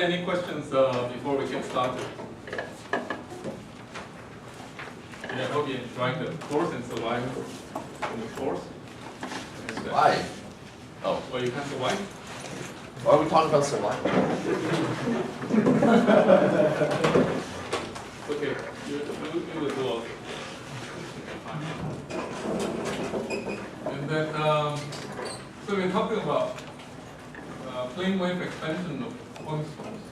any questions before we get started? I hope you enjoyed the course and survived in the course. Why? Oh. Well, you can't survive? Why are we talking about survival? Okay, you will do okay. And then, so we're talking about plane wave expansion of point source.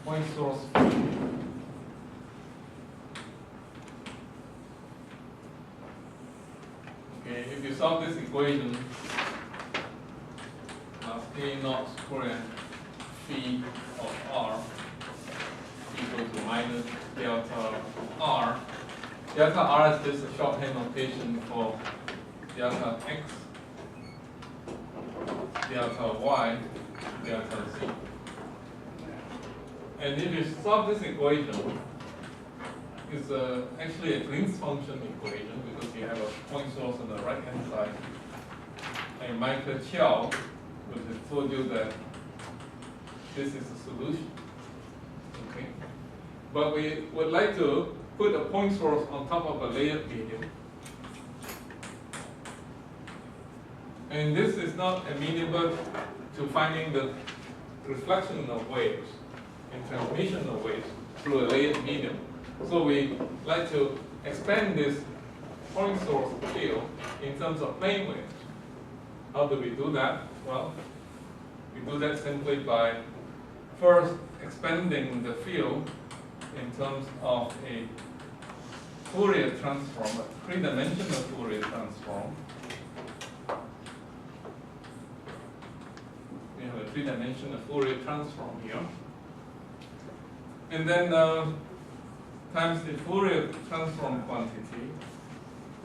Point source. Okay, if you solve this equation, A naught squared phi of r equal to minus delta r. Delta r is just a shorthand notation for delta x, delta y, delta z. And if you solve this equation, it's actually a Green's function equation because you have a point source on the right hand side. And Michael Chow would have told you that this is a solution. Okay? But we would like to put a point source on top of a layered medium. And this is not amenable to finding the reflection of waves and transmission of waves through a layered medium. So we like to expand this point source field in terms of plane waves. How do we do that? Well, we do that simply by first expanding the field in terms of a Fourier transform, a three-dimensional Fourier transform. We have a three-dimensional Fourier transform here. And then times the Fourier transform quantity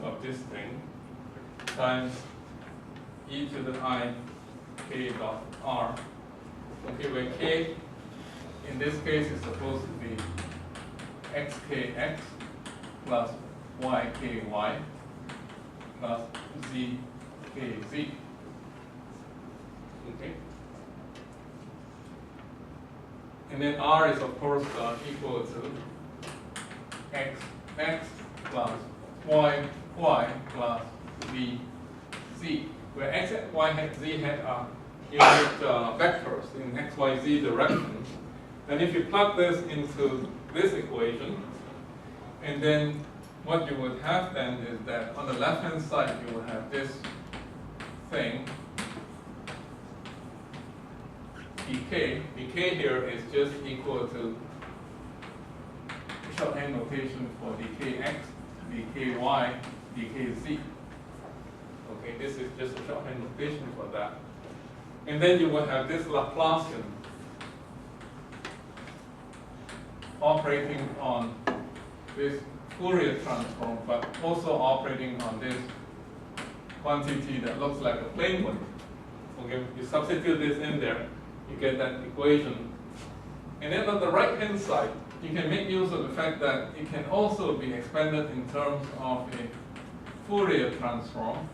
of this thing times e to the I k dot r. Okay, where k in this case is supposed to be xkx plus yky plus zkz. Okay. And then r is of course equal to xx plus y plus v z, where x, y, and z are unit vectors in x, y, z direction. And if you plug this into this equation, and then what you would have then is that on the left hand side you will have this thing dk. Dk here is just equal to shorthand notation for dkx, dky, dkz. Okay, this is just a shorthand notation for that. And then you will have this Laplacian operating on this Fourier transform, but also operating on this quantity that looks like a plane wave. Okay, you substitute this in there, you get that equation. And then on the right hand side, you can make use of the fact that it can also be expanded in terms of a Fourier transform.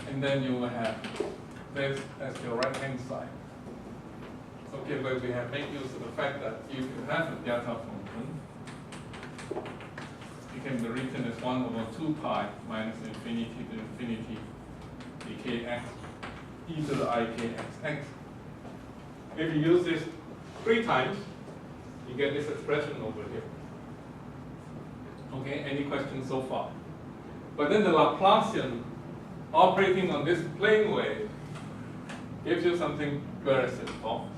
And then you will have this as your right hand side. Okay, but we have made use of the fact that you can have a delta function. It can be written as 1 over 2 pi minus infinity to infinity dkx e to the ikxx. If you use this 3 times, you get this expression over here. Okay, any questions so far? But then the Laplacian operating on this plane wave gives you something very simple.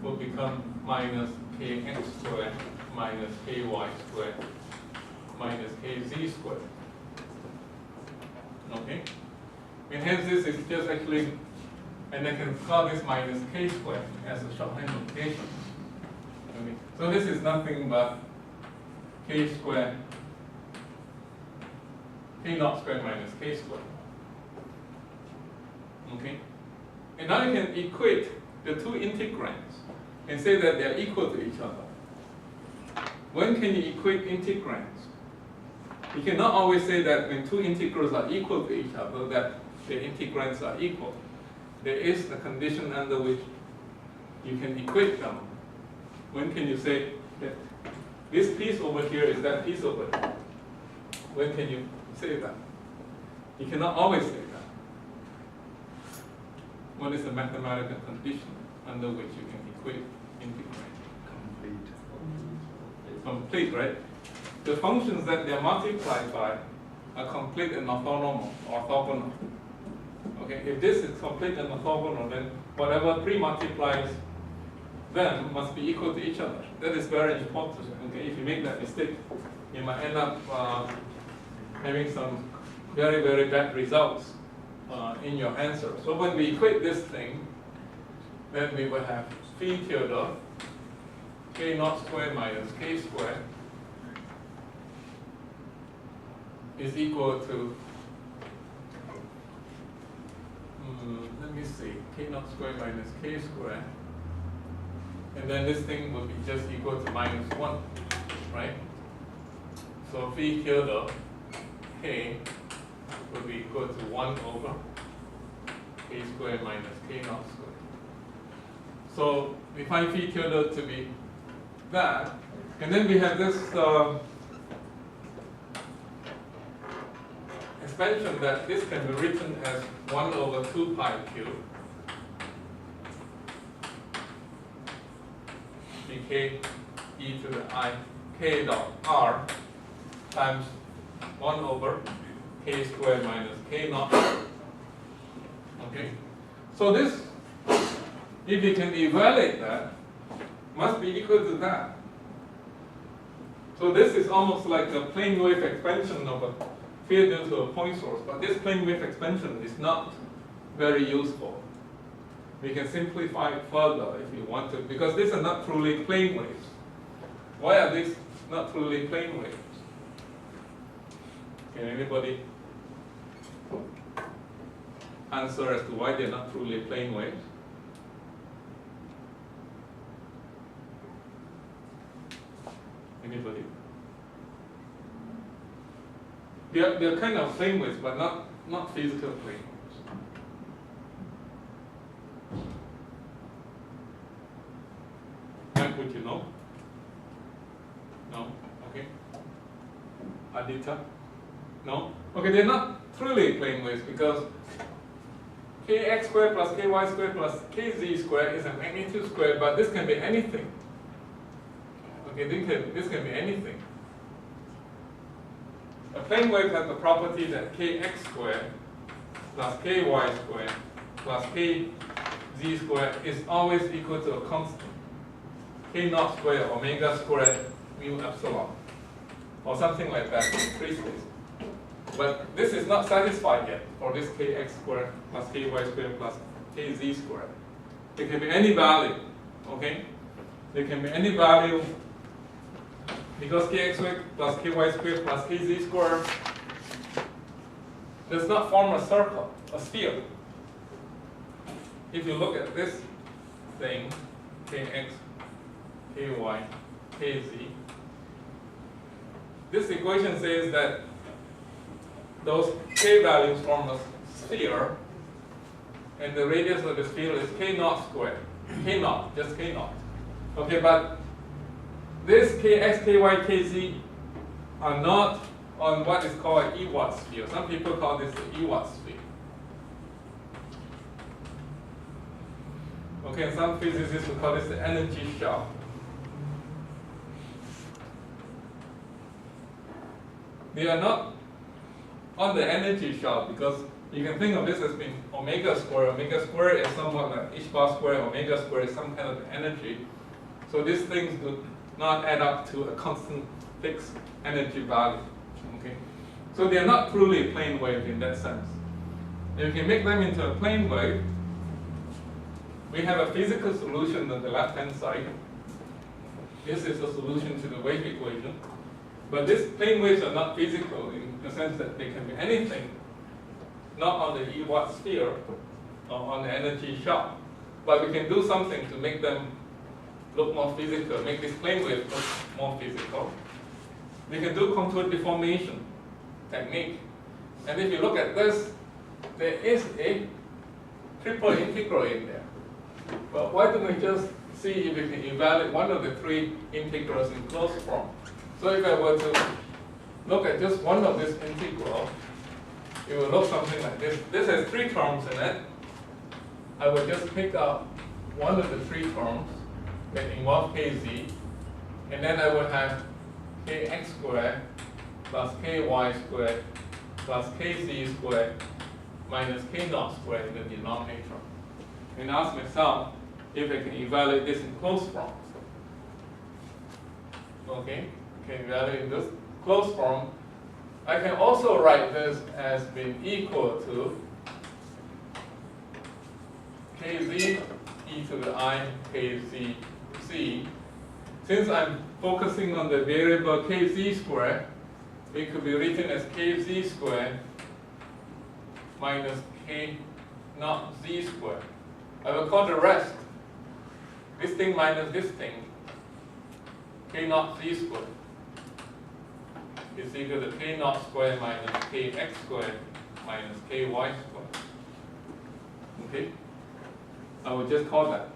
Will become minus kx squared minus ky squared minus kz squared. Okay? And hence this is just actually, and I can call this minus k squared as a shorthand notation. Okay? So this is nothing but k squared, k naught squared minus k squared. Okay? And now you can equate the two integrands and say that they are equal to each other. when can you equate integrands? You cannot always say that when two integrals are equal to each other, that the integrands are equal. There is a condition under which you can equate them. When can you say that this piece over here is that piece over here? When can you say that? You cannot always say that. What is the mathematical condition under which you can equate integrand? Complete, right? The functions that they are multiplied by are complete and orthogonal. Okay, if this is complete and orthogonal, then whatever pre-multiplies them must be equal to each other. That is very important. Okay, if you make that mistake, you might end up having some very, very bad results in your answer. So when we equate this thing, then we will have phi tilde k naught squared minus k squared is equal to, let me see, k naught squared minus k squared, and then this thing will be just equal to minus 1, right? So phi tilde k will be equal to 1 over k squared minus k naught squared. So we find phi tilde to be that, and then we have this expansion that this can be written as 1 over 2 pi cubed dk e to the I k dot r times 1 over k squared minus k naught. Okay, so this, if you can evaluate that, must be equal to that. So this is almost like a plane wave expansion of a field due to a point source, but this plane wave expansion is not very useful. We can simplify it further if you want to, because these are not truly plane waves. Why are these not truly plane waves? Can anybody answer as to why they're not truly plane waves? Anybody? They're kind of plane waves, but not physical plane waves. Mike, would you know? No? Okay. Aditya? No? Okay, they're not truly plane waves because kx squared plus ky squared plus kz squared is a magnitude squared, but this can be anything. Okay, this can be anything. A plane wave has the property that kx squared plus ky squared plus kz squared is always equal to a constant. K naught squared omega squared mu epsilon, or something like that in free space. But this is not satisfied yet for this kx squared plus ky squared plus kz squared. It can be any value, okay? There can be any value because kx squared plus ky squared plus kz squared does not form a circle, a sphere. If you look at this thing, kx, ky, kz, this equation says that those k values form a sphere, and the radius of the sphere is k naught squared. K naught, just k naught. Okay, but this kx, ky, kz are not on what is called an Ewald sphere. Some people call this the Ewald sphere. Okay, and some physicists will call this the energy shell. They are not on the energy shell because you can think of this as being omega squared. Omega squared is somewhat like h bar squared. Omega squared is some kind of energy. So these things do not add up to a constant fixed energy value. Okay, so they are not truly plane wave in that sense. If you can make them into a plane wave, we have a physical solution on the left-hand side. This is the solution to the wave equation. But these plane waves are not physical in the sense that they can be anything, not on the Ewald sphere or on the energy shell. But we can do something to make them look more physical, make this plane wave look more physical, we can do contour deformation technique. And if you look at this, there is a triple integral in there. But why don't we just see if we can evaluate one of the three integrals in closed form? So if I were to look at just one of this integral, it will look something like this. This has three terms in it. I will just pick up one of the three terms that involve kz, and then I will have kx squared plus ky squared plus kz squared minus k naught squared in the denominator. And ask myself if I can evaluate this in closed form. Okay, can evaluate this closed form. I can also write this as being equal to kz e to the I kz c. Since I'm focusing on the variable kz squared, it could be written as kz squared minus k naught z squared. I will call the rest, this thing minus this thing, k naught z squared is equal to k naught squared minus kx squared minus ky squared. Okay? I will just call that.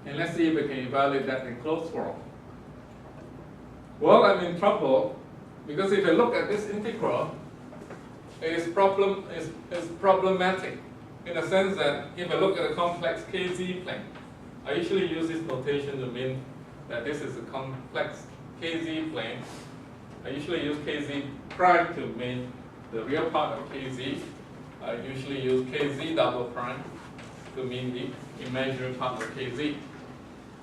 And let's see if we can evaluate that in closed form. Well, I'm in trouble because if I look at this integral, it is problematic in the sense that if I look at a complex kz plane, I usually use this notation to mean that this is a complex kz plane. I usually use kz prime to mean the real part of kz. I usually use kz double prime to mean the imaginary part of kz.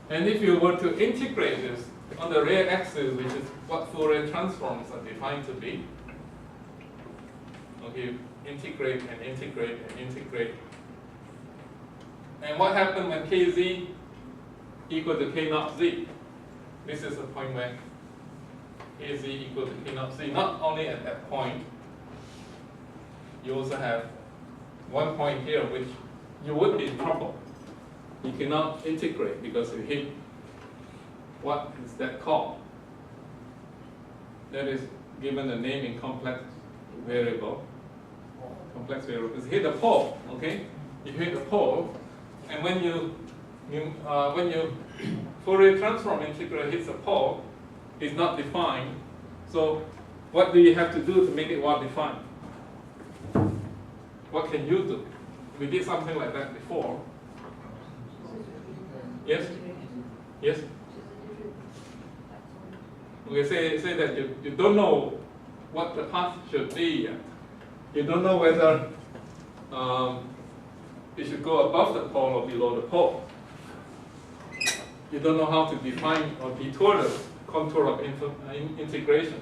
And if you were to integrate this on the real axis, which is what Fourier transforms are defined to be, okay, integrate and integrate and integrate. And what happened when kz equal to k naught z? This is the point where kz equal to k naught z. Not only at that point, you also have one point here which you would be in trouble. You cannot integrate because you hit, what is that called? That is given a name in complex variable. Complex variable, because you hit the pole, okay? You hit the pole, and when you Fourier transform integral hits a pole, it's not defined. So what do you have to do to make it well defined? What can you do? We did something like that before. Yes? Yes? Okay, say that you don't know what the path should be yet. You don't know whether it should go above the pole or below the pole. You don't know how to define or detour the contour of integration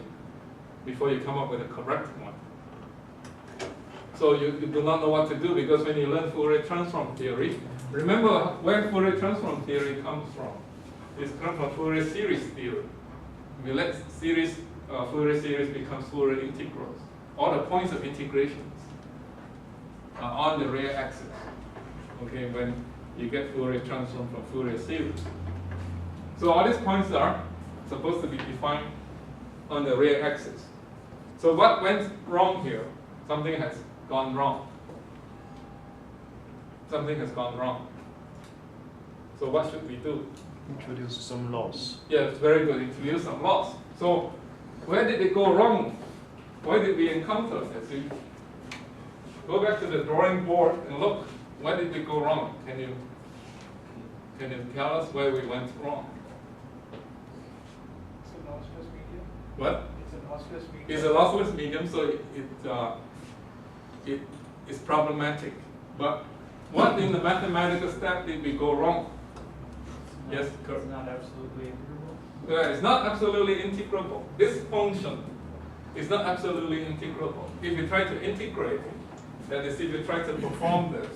before you come up with a correct one. So you do not know what to do because when you learn Fourier transform theory, remember where Fourier transform theory comes from. It comes from Fourier series theory. We let Fourier series becomes Fourier integrals. All the points of integrations are on the real axis. Okay, when you get Fourier transform from Fourier series. So all these points are supposed to be defined on the real axis. So what went wrong here? Something has gone wrong. Something has gone wrong. So what should we do? Introduce some laws. Yes, very good. Introduce some laws. So where did it go wrong? Why did we encounter this? Go back to the drawing board and look. Where did we go wrong? Can you tell us where we went wrong? It's a lossless medium. What? It's a lossless medium. It's a lossless medium, so it is problematic. But what in the mathematical step did we go wrong? Yes, Kurt. It's not absolutely integrable. Yeah, it's not absolutely integrable. This function is not absolutely integrable. If you try to integrate it, that is, if you try to perform this,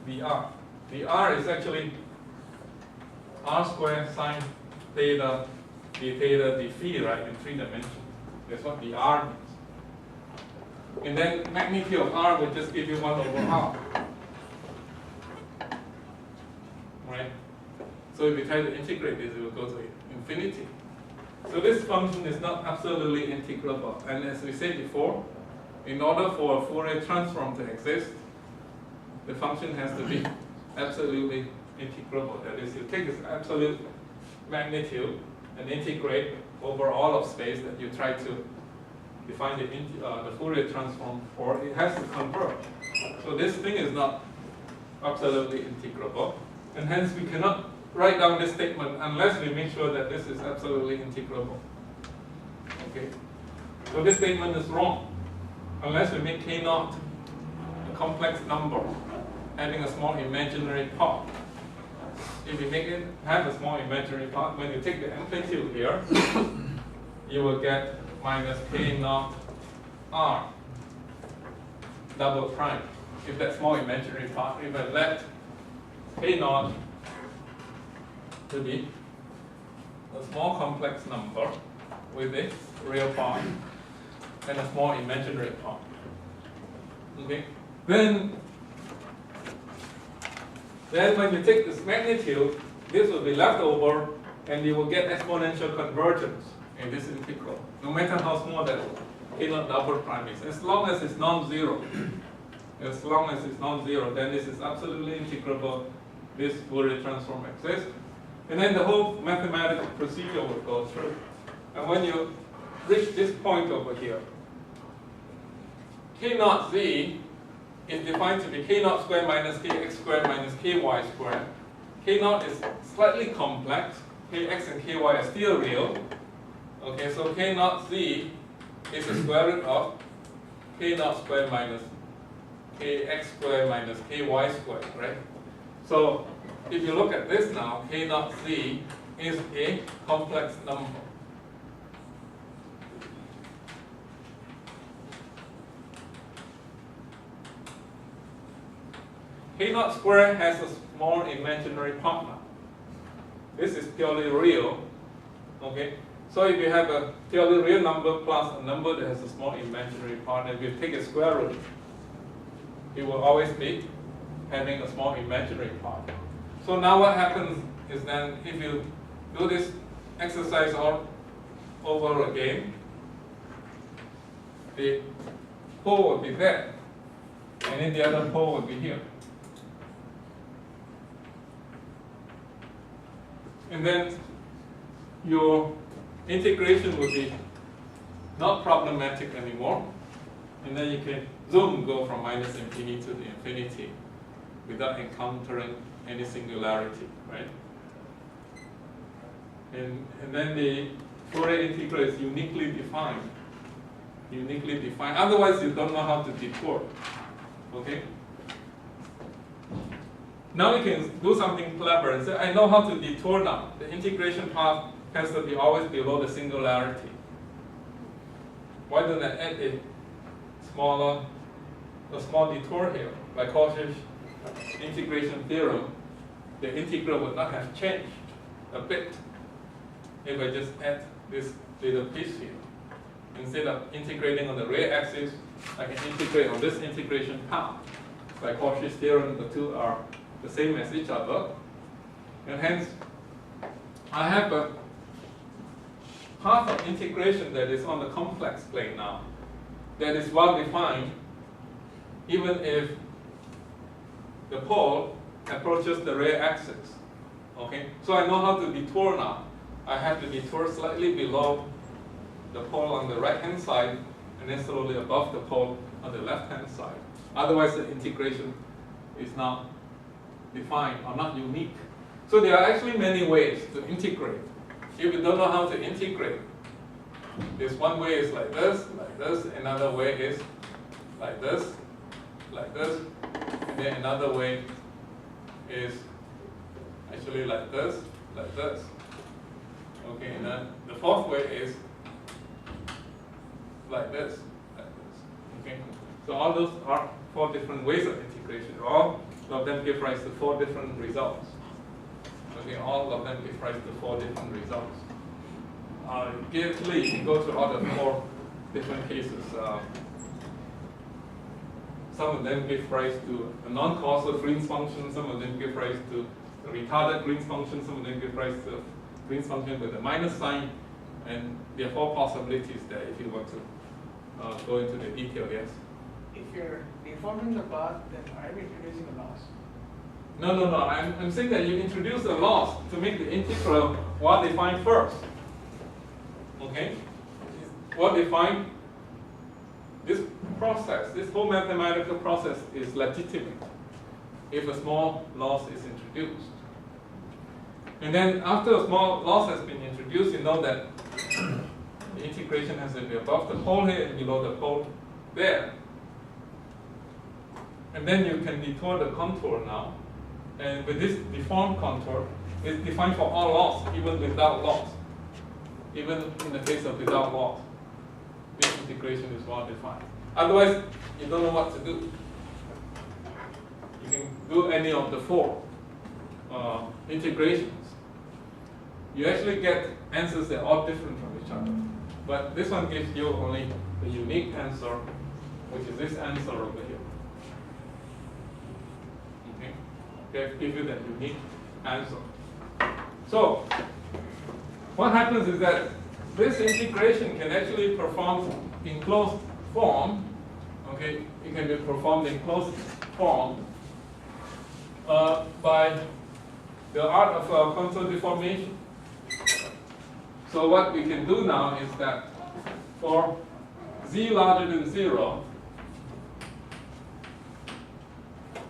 the r is actually r squared sine theta d theta d phi, right, in 3 dimensions. That's what the r means. And then magnitude of r will just give you 1 over r. right? So if we try to integrate this, it will go to infinity. So this function is not absolutely integrable. And as we said before, in order for a Fourier transform to exist, the function has to be absolutely integrable. That is, you take this absolute magnitude and integrate over all of space that you try to define the Fourier transform for. It has to converge. So this thing is not absolutely integrable, and hence we cannot write down this statement unless we make sure that this is absolutely integrable. Okay? So this statement is wrong unless we make k naught a complex number having a small imaginary part. If you make it have a small imaginary part, when you take the amplitude here, you will get minus k naught r double prime. If that small imaginary part, if I let k naught to be a small complex number with its real part and a small imaginary part. Okay? Then when you take this magnitude, this will be left over and you will get exponential convergence in this integral, no matter how small that k naught double prime is. As long as it's non-zero, as long as it's non-zero, then this is absolutely integrable. This Fourier transform exists. And then the whole mathematical procedure will go through. And when you reach this point over here, k naught z is defined to be k naught squared minus kx squared minus ky squared. K naught is slightly complex. Kx and ky are still real. Okay, so k naught z is the square root of k naught squared minus kx squared minus ky squared, right? So if you look at this now, k naught z is a complex number. K naught squared has a small imaginary part now. This is purely real. Okay? So if you have a purely real number plus a number that has a small imaginary part, and if you take a square root, it will always be having a small imaginary part. So now what happens is then if you do this exercise all over again, the pole will be there, and then the other pole will be here. And then your integration will be not problematic anymore. And then you can zoom go from minus infinity to the infinity without encountering any singularity, right? And then the Fourier integral is uniquely defined. Uniquely defined. Otherwise, you don't know how to detour. Okay? Now you can do something clever and say, I know how to detour now. The integration path has to be always below the singularity. Why don't I add a small detour here? By Cauchy's integration theorem, the integral would not have changed a bit if I just add this little piece here. Instead of integrating on the real axis, I can integrate on this integration path. By Cauchy's theorem, the two are the same as each other, and hence I have a path of integration that is on the complex plane now, that is well defined, even if the pole approaches the real axis. Okay, so I know how to detour now. I have to detour slightly below the pole on the right hand side, and then slowly above the pole on the left hand side. Otherwise, the integration is not defined or not unique. So there are actually many ways to integrate. If you don't know how to integrate, this one way is like this, another way is like this, and then another way is actually like this. Okay, and then the fourth way is like this. Okay, so all those are 4 different ways of integration. All of them give rise to 4 different results. Okay, all of them give rise to 4 different results. Carefully, you can go through all the 4 different cases. Some of them give rise to a non-causal Green's function. Some of them give rise to a retarded Green's function, some of them give rise to Green's function with a minus sign, and there are 4 possibilities there if you want to go into the detail, yes? If you're deforming the path, then are you introducing a loss? No. I'm saying that you introduce a loss to make the integral well-defined first. Okay? Well-defined, this process, this whole mathematical process is legitimate if a small loss is introduced. And then after a small loss has been introduced, you know that the integration has to be above the pole here and below the pole there. And then you can detour the contour now. And with this deformed contour, it's defined for all loss, even without loss. Even in the case of without loss, this integration is well defined. Otherwise, you don't know what to do. You can do any of the 4 integrations. You actually get answers that are all different from each other. But this one gives you only the unique answer, which is this answer over here. Okay? They give you that unique answer. So, what happens is that this integration can actually be performed in closed form. Okay? It can be performed in closed form by the art of contour deformation. So what we can do now is that for z larger than 0,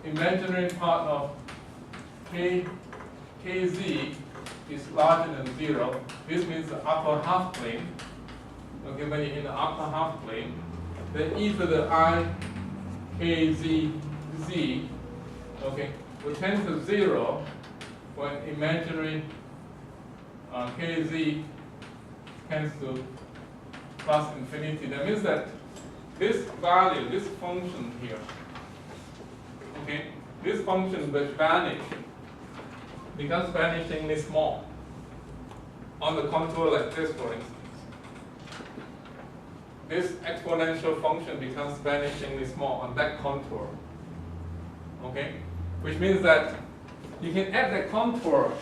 imaginary part of kz is larger than 0. This means the upper half plane. Okay, when you're in the upper half plane, then e to the I kz z, okay, will tend to 0 when imaginary kz tends to plus infinity. That means that this value, this function here, okay, this function will vanish, becomes vanishingly small on the contour like this, for instance. This exponential function becomes vanishingly small on that contour. Okay? Which means that you can add that contour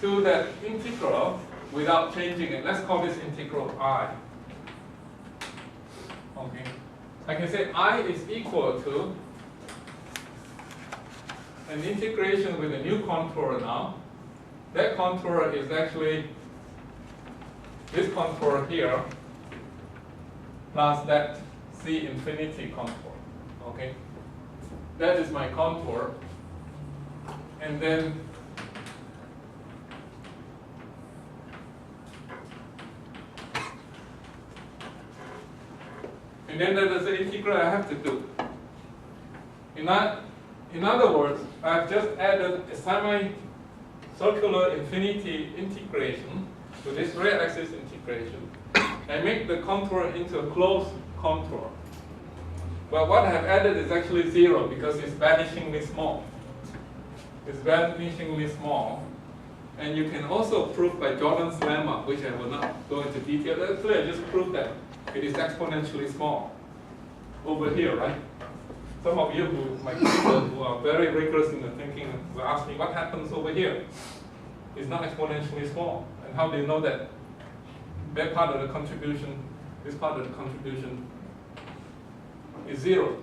to that integral without changing it. Let's call this integral I. Okay? I can say I is equal to an integration with a new contour now. That contour is actually this contour here plus that C infinity contour. Okay? That is my contour. And then that is the integral I have to do. In other words, I've just added a semi-circular infinity integration to this red axis integration and make the contour into a closed contour. But what I have added is actually 0 because it's vanishingly small. It's vanishingly small. And you can also prove by Jordan's lemma, which I will not go into detail. Actually, I just proved that it is exponentially small over here, right? Some of you who are very rigorous in the thinking will ask me, what happens over here? It's not exponentially small. And how do you know that? That part of the contribution, this part of the contribution is 0.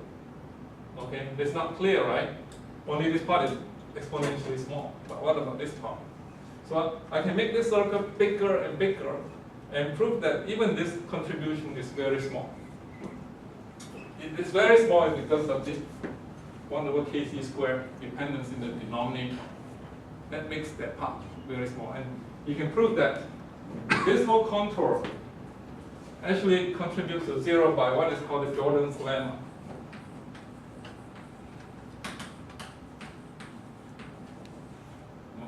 Okay, that's not clear, right? Only this part is exponentially small. But what about this part? So I can make this circle bigger and bigger and prove that even this contribution is very small. It is very small because of this 1 over kc squared dependence in the denominator. That makes that part very small. And you can prove that this whole contour actually contributes to 0 by what is called the Jordan's lemma.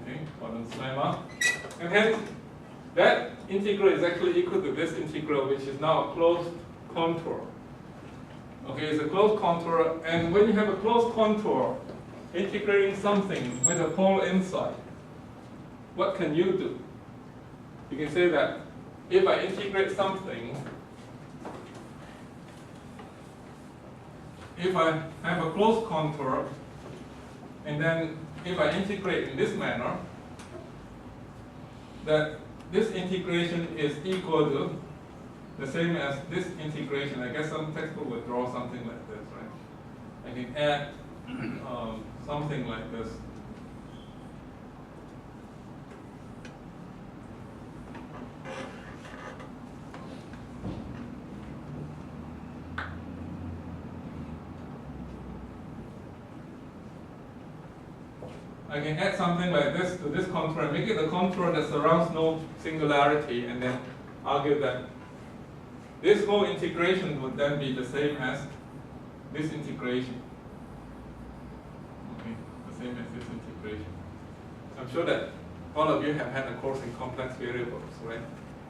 Okay, Jordan's lemma. And hence, that integral is actually equal to this integral, which is now a closed contour. Okay, it's a closed contour, and when you have a closed contour, integrating something with a pole inside, what can you do? You can say that if I integrate something, if I have a closed contour, and then if I integrate in this manner, that this integration is equal to the same as this integration. I guess some textbook would draw something like this, right? I can add something like this. I can add something like this to this contour and make it a contour that surrounds no singularity, and then argue that this whole integration would then be the same as this integration. Okay, the same as this integration. I'm sure that all of you have had a course in complex variables, right?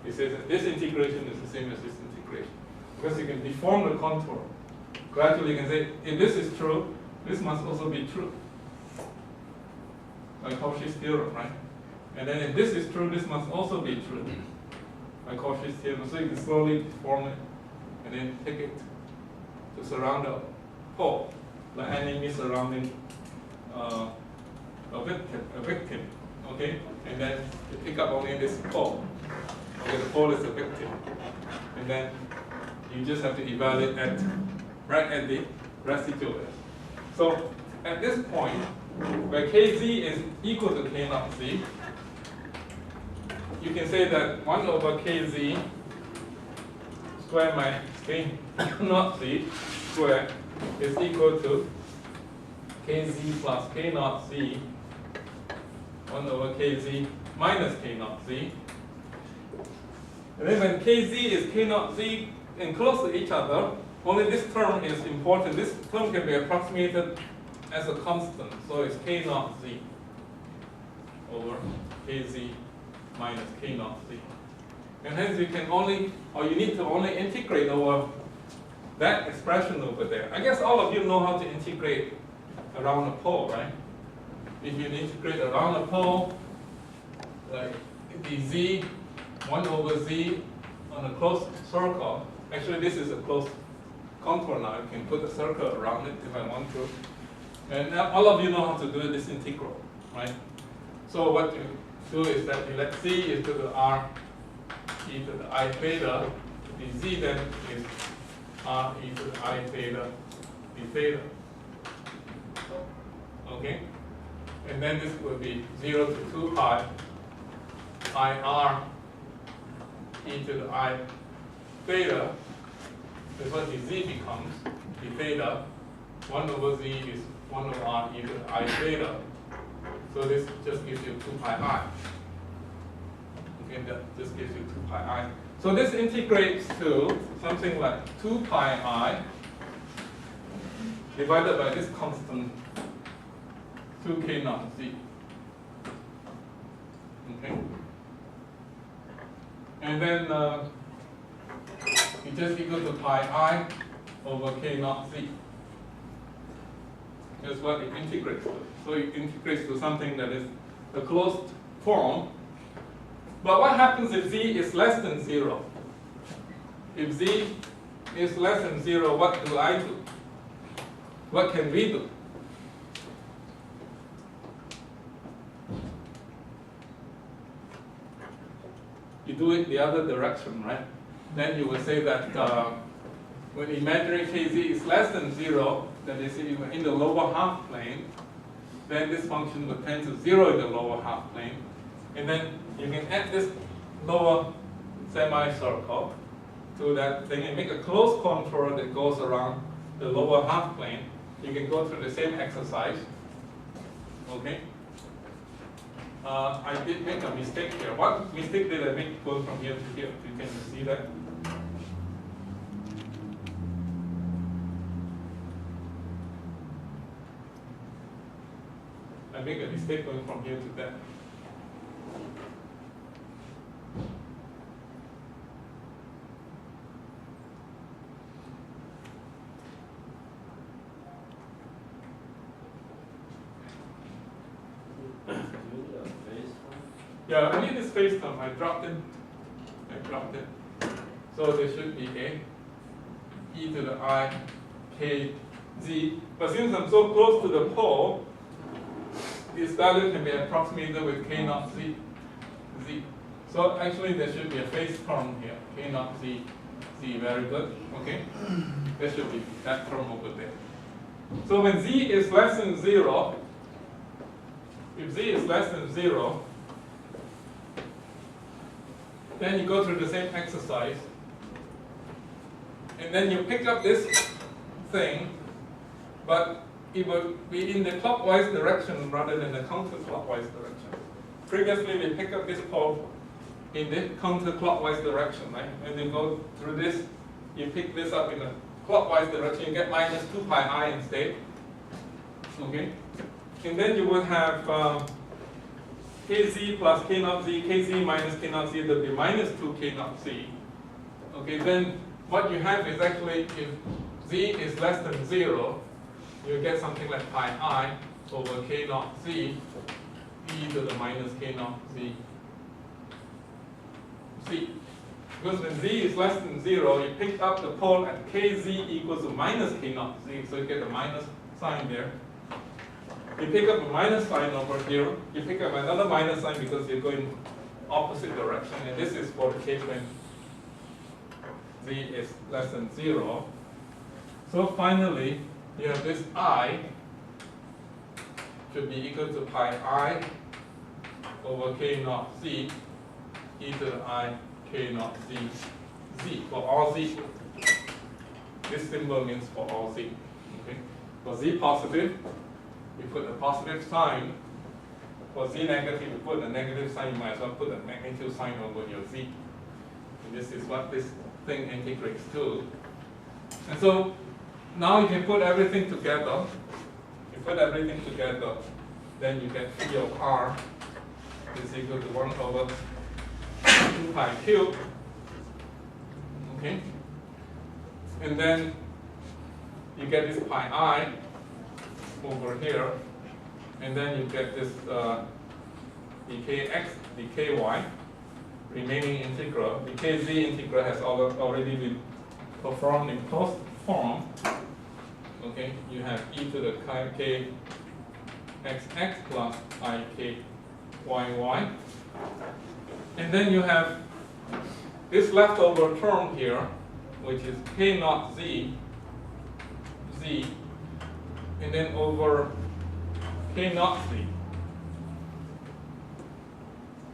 It says that this integration is the same as this integration. Because you can deform the contour. Gradually you can say, if this is true, this must also be true. Like Cauchy's theorem, right? And then if this is true, this must also be true. Like Cauchy's theorem. So you can slowly deform it and then take it to surround a pole, like enemy surrounding a victim. Okay? And then you pick up only this pole. Okay, the pole is a victim. And then you just have to evaluate right at the residual. So at this point, where kz is equal to k naught z, you can say that 1 over kz square minus k naught z square is equal to kz plus k naught z 1 over kz minus k naught z. And then when kz is k naught z and close to each other, only this term is important. This term can be approximated as a constant, so it's k naught z over kz minus k naught z. And hence you can only, or you need to only integrate over that expression over there. I guess all of you know how to integrate around a pole, right? If you integrate around a pole, like the z, 1 over z on a closed circle. Actually, this is a closed contour now. I can put a circle around it if I want to. And now all of you know how to do this integral, right? So what you do is that you let c is to the r e to the I theta. The z then is r e to the I theta d theta. Okay? And then this will be 0 to 2 pi I r e to the I theta. That's what the z becomes. The theta, 1 over z is 1 over r e to the I theta. So this just gives you 2 pi I. Okay, that just gives you 2 pi I. So this integrates to something like 2 pi I divided by this constant 2k naught z. Okay? And then it just equal to pi I over k naught z. That's what it integrates to. So it integrates to something that is a closed form. But what happens if z is less than 0? If z is less than 0, what do I do? What can we do? You do it the other direction, right? Then you will say that when imaginary kz is less than 0, that is in the lower half plane, then this function would tend to 0 in the lower half plane. And then you can add this lower semicircle to that thing and make a closed contour that goes around the lower half plane. You can go through the same exercise. Okay? I did make a mistake here. What mistake did I make going from here to here? You can see that? I make a mistake going from here to there. Yeah, I need this space term. I dropped it. So there should be a e to the I k z. But since I'm so close to the pole, this value can be approximated with k naught z. So actually there should be a phase term here, k naught z, very good, okay? There should be that term over there. So when z is less than 0, if z is less than 0, then you go through the same exercise, and then you pick up this thing, but it would be in the clockwise direction rather than the counterclockwise direction. Previously, we picked up this pole in the counterclockwise direction, right? When you go through this, you pick this up in the clockwise direction, you get minus 2 pi I instead. Okay? And then you would have kz plus k naught z, kz minus k naught z, that will be minus 2 k naught z. Okay, then what you have is actually, if z is less than 0, you get something like pi I over k naught z e to the minus k naught z. Because when z is less than 0, you pick up the pole at kz equals to minus k naught z, so you get a minus sign there. You pick up a minus sign over here, you pick up another minus sign because you're going opposite direction, and this is for the case when z is less than 0. So finally, you have this I should be equal to pi I over k naught z e to the I k naught z for all z. This symbol means for all z. Okay? For z positive, you put a positive sign. For z negative, you put a negative sign. You might as well put a negative sign over your z. And this is what this thing integrates to. And so now you can put everything together. You put everything together, then you get phi of r is equal to 1 over 2 pi cubed. Okay? And then you get this pi I over here, and then you get this dkx, dky, remaining integral. The kz integral has already been performed in closed form. Okay, you have e to the k xx plus I k yy. And then you have this leftover term here, which is k naught z, and then over k naught z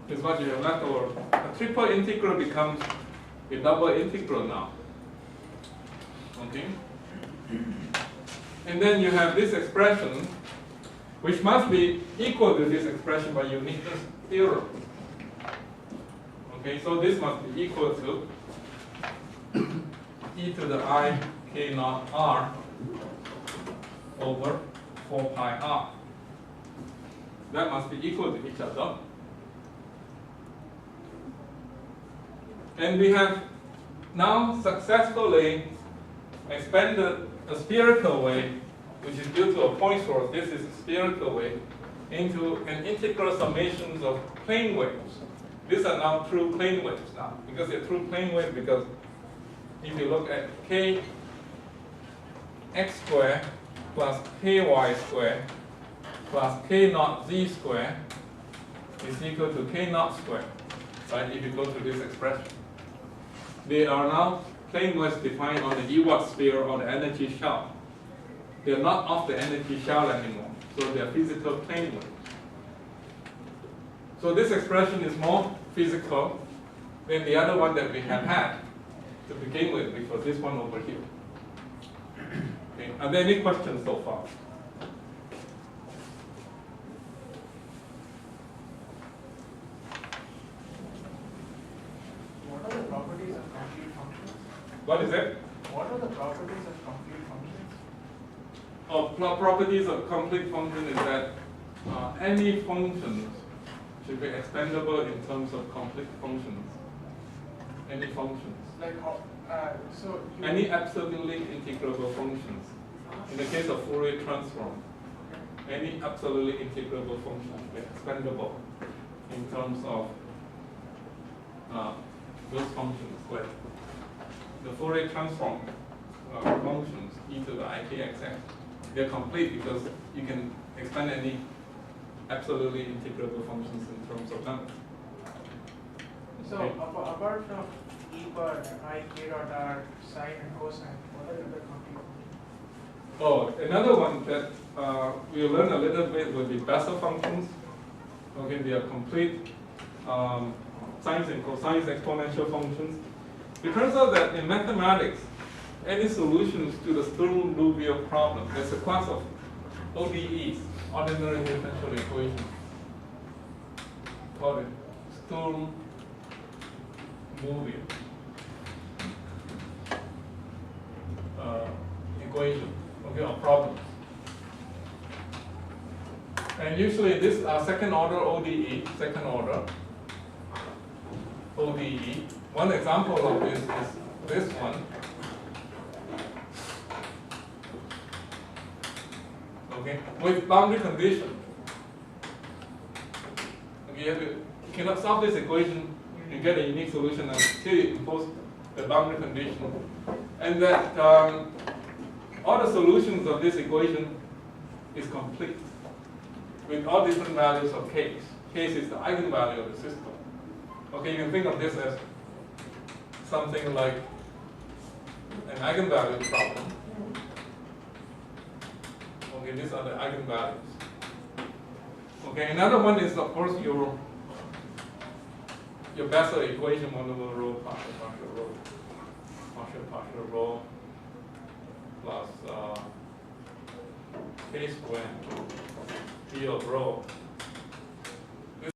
is what you have left over. A triple integral becomes a double integral now. Okay? And then you have this expression, which must be equal to this expression by uniqueness theorem. Okay, so this must be equal to e to the I k naught r over 4 pi r. That must be equal to each other. And we have now successfully expanded a spherical wave, which is due to a point source, this is a spherical wave, into an integral summation of plane waves. These are now true plane waves now, because they're true plane waves, because if you look at k x squared plus ky squared plus k naught z squared is equal to k naught squared, right, if you go to this expression. They are now plane waves defined on the Ewart sphere or the energy shell. They are not of the energy shell anymore, so they are physical plane waves. So this expression is more physical than the other one that we have had to begin with, which was this one over here. Okay. Are there any questions so far? What are the properties of complete functions? What is it? What are the properties of complete functions? Properties of complete function is that any functions should be expandable in terms of complete functions. Any functions. Like how, so you, Any absolutely integrable functions. In the case of Fourier transform, any absolutely integrable function should be expandable in terms of those functions. Like the Fourier transform functions e to the ikxx, they're complete because you can expand any absolutely integrable functions in terms of number. So Okay. apart from e bar, I, k dot r, sine and cosine, what are the other computers? Oh, another one that we'll learn a little bit will be Bessel functions. Okay, they are complete sines and cosines exponential functions. It turns out that in mathematics, any solutions to the Sturm-Liouville problem, there's a class of ODEs, ordinary differential equations, called it Sturm-Liouville equation, okay, or problems. And usually this second order ODE, second order ODE. One example of this is this one. Okay, with boundary condition. Okay, you cannot solve this equation, you get a unique solution until you impose the boundary condition. And that all the solutions of this equation is complete with all different values of k's. K's is the eigenvalue of the system. Okay, you can think of this as something like an eigenvalue problem. Okay, these are the eigenvalues. Okay, another one is of course your Bessel equation, 1 over rho, partial rho plus k squared p of rho